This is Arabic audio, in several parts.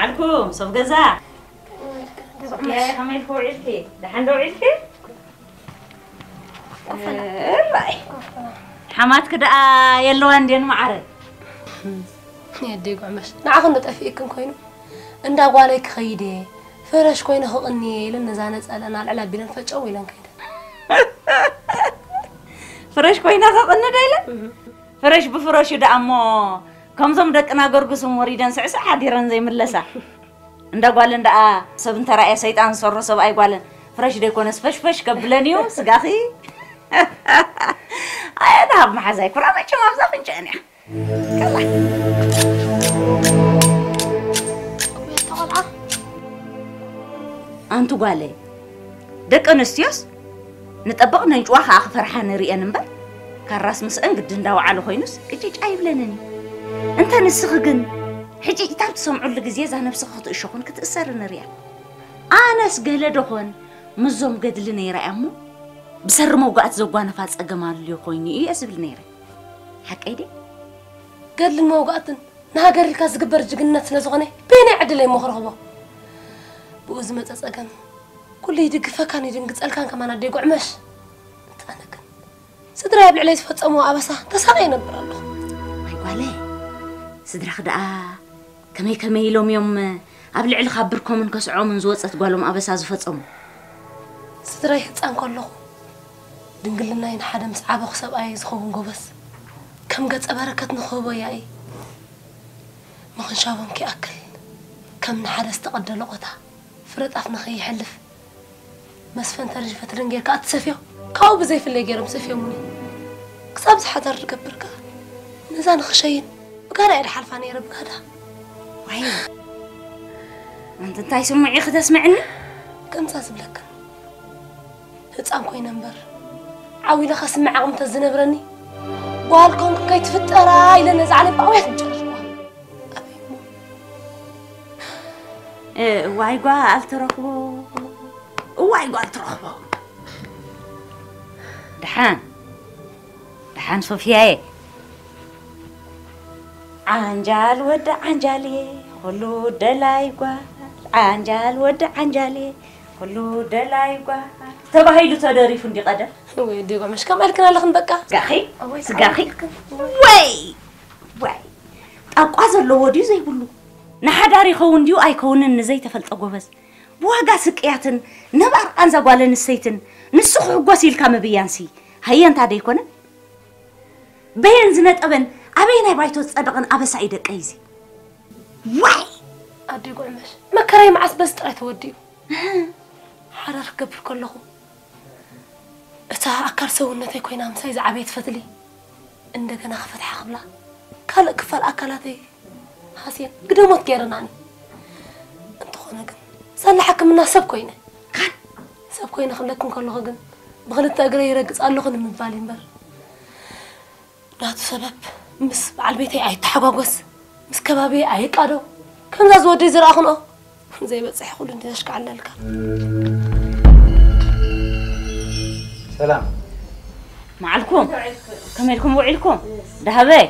معلكم صف جزاء يا حميد فوعيلتي دحين وعيلتي راي حمات كده يلو عندي معرض يا ديق عمش نعاخن نطفيكم كوينو اندا غواليك خيدي فرش كوينه خقني لنا زانت على العلاب بينا نفجو يلان كيدا فرش كوينه خقني دايله فرش بفرش دا امو كم دقنا غرغسم وريدان سعسع حديران زي ملسا اندا غوال اندا سب انت راي شيطان سر سب اي غوالن فرش ديكونس فش قبلنيو سغاخي انا ما حزاي فرامچ ما بزاف انجانيا كلا انتو غالي دق انستيوس نطبقنا نجواخ اخ فرحان ريان امبر كراس مسئن قد نداوعالو خوينوس قجيج ايبلنني انت نسخغن حجي تام تسمعوا لغزيه زا نفسك خطئشكون كتأثر نريا انس قلدخون مزوم قدل نيرا امو بسر موقعت زوغانا فاص اجمال لي خويني اي اسبل نيرا حق ايدي قدل موقعتن نهاجر الكاس قبر جقنت لزغني بيني عدلي مخربو بوز متصقم كل يدق فكان يدنق صلكان كمان اديق عمش تانك سدرا يبل علي تفصمو ابسا تساقي نبر الله واي قالي سدرا خدعا كمي لوم يوم ابلع الخبركم من كسعو من زوصت قالهم ابسا زفصمو سدرا يحصان كلو دنقلنا ين حدا مس عبخ سباي زخون غوبس كم قص بركت نخوبو ياي ما خنشاوم كي اكل كم نحدا استقدل لقطه فرط افنا خي يحلف مسفن ترجفت رنجير كاتسفيو كاو بزي في اللي جيرم سفيو مني كساب حضر قبرك نزان خشين بقرا يد حلفاني رب هذا وعي انت انتي سمعي خد اسمعني كم ساسب لك هصام كوي نمبر عاوي لخ اسمع قمت الزنبرني والكم كي تفترا الى نزعل باويت نجروا واي قال تركبو واي قال تركبو دحان صوفياي عنجال ود عنجالي كلو دلاي قال عنجال ود عنجالي كلو دلاي قال تباهيلو تدري فندي قدر وي ديغو مش كم الكنا لخن بقى سقاخي وي اقواز لو ودي زي بلو نحداري خون ديو اي كونن زي تفلطو غبس بواغا سقياتن نبار انزا غالن سيتن نسخو غوسيل كام بيانسي هي انت داي كون بين زنطبن ابيناي بايتو صدقن ابسا يدقيزي واي اديغو مش مكراي معس بس طريت وديو حرر قبر كلهم اتا اكل سونتي كوينا مساي زعبيت فتلي عندنا خفتح خبلا كل كفل اكلاتي حسين قدمت غيرناني انت خونك صلحك من سب كوينه كان سب كوينه خلكم كلكم كن بغلت اجري يرقص الله من بالي مبر نات سبب مس على بيتي اي تحغوغس مس كبابي اي قادو كم زاز ودي زراخنو زي بصح كل انت تشكعللك سلام معلكم كملكم وعيلكم دهبي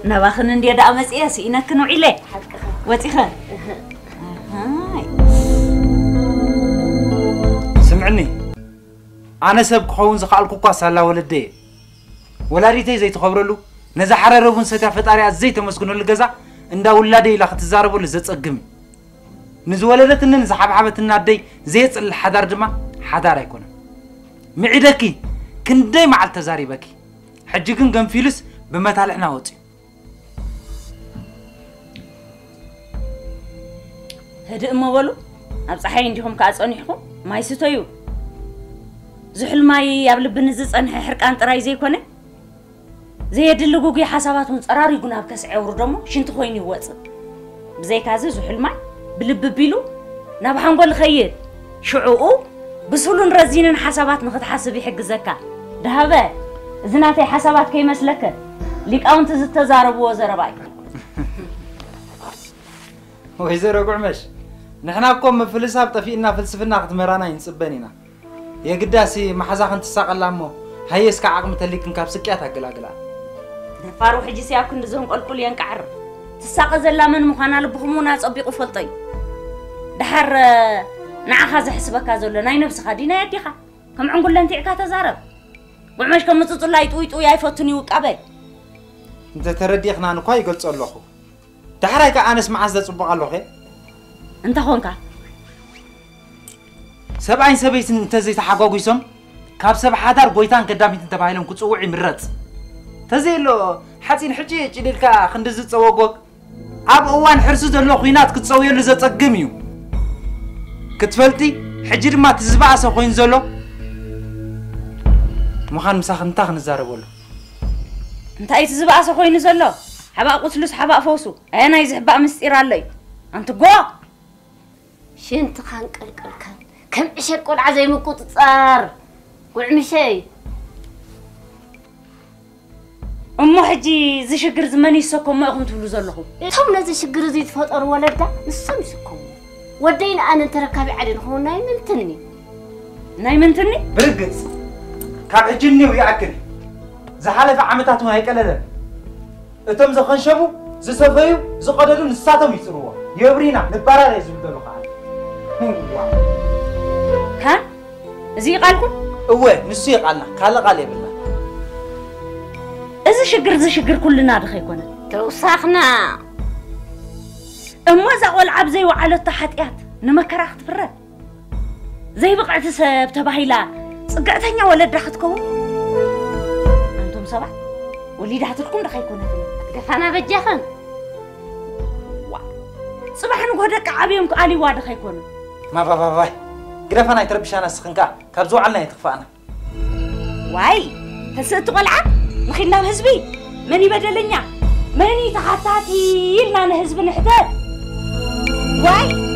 نباخن اندي دا امصيا سينك نوعيله وطيخن هاي سمعني انا سب كخون زخالكو كاس الله ولدي ولاريتي زي تخبرلو نزا حرربون ستا فطاري زي تمسكنو لغزا اندا ولادي لا ختزاربو لزصقم نزولدتن نزحبحبتنا دي زي صل حدار دما حدار يكون معدكي كندي مع التزاريبكي حجكن غنفيلس بمتالحنا وطي هدئ مبلو اب صحي انديهم كاصنيحو ماي ستيو زحل ماي يابل بنز صنح حرقان طراي زي كونه زي يدلغوغي حساباتون صرار يغنا بكسعور دمو شنت خويني وص بزي كازي زحل ماي بلب بيلو ناب حنقول خير شعوقو بسولن رزينن حسابات نختحسب يحجزك دهبه زناتي حسابات كي مسلك ليقاونت زتزاربو وزرباي ويزرو قعمش نحنا كم فلسفه طفينا فلسفنا ختمرانا ينصبنينا يا قداسي ما حزاخن تساقلامو هيسك عقم تليكن كاب سقيات اقلاقلا فارو حجي سياكن زهم قلقل ينقعر تساق زلا من مخانا لبخمونا صبيقو فلطي دحر نعخا زحسبك زلو ناي نفسخا دينا يديخا كم عنقول لنتيعكا تزارب وعماش كم نتصلا يطويطو يايفوتني وقابل انت ترديخنا نكو يقلص اللهو دحرايكا انس معاز تصبق اللهو انت خونكا سبعين سبيت انت زي تحقوقيسم كاب سبع حدار بويتان قدامي انت بايلهم كتصوعي مرت تزيلو حاتين حجي جديلكا خندز تصوقوق اب اوان حرسو زلو خوينات كتصويلو زصقميو كتفلتي حجي ما تزبعس خوين زلو مخان مساخ انت خنزاربولو انت اي تزبعس خوين زلو حبا قتلس حبا فوسو انا يزحبا مستير علي انت قوا شنت خان قلقلكن كم اشقول عزي مقطصار وعمشي امو حجي زي شجر زماني يسكم ما اخم تبلو زلخو توم نزي شجر زي تفطر ولدا نسم يسكم ودينا انا تركابي عدن هو ناي منتني برقص كاب حجني وياكل زحالف عمتات ما هيقلل اتم زخنشبو زسفيو زقددو نساتو يصروا يبرينا نبارا لي زبدلو قال كان زي قالكم اوه نسي قالنا قال يبلنا زي شجر كلنا دخ يكون توسخنا اما زقول عب زي وعلى تحتيات نمكراخ تفرد زي بقعت سب تباهيلا صقعتنيا ولد راختكم انتم سبع وليداتكم دخ يكون دفنا بجخن صباح نقودك عبيهم قالي وادخ يكون ما باي قرفنا يتربشانا سخنكا كابزو علنا يتخفانا واي تسأت قلعة مخيلنا بهزبي مني بدلنيا مني تحتاتي لنا نهزب نحتاج واي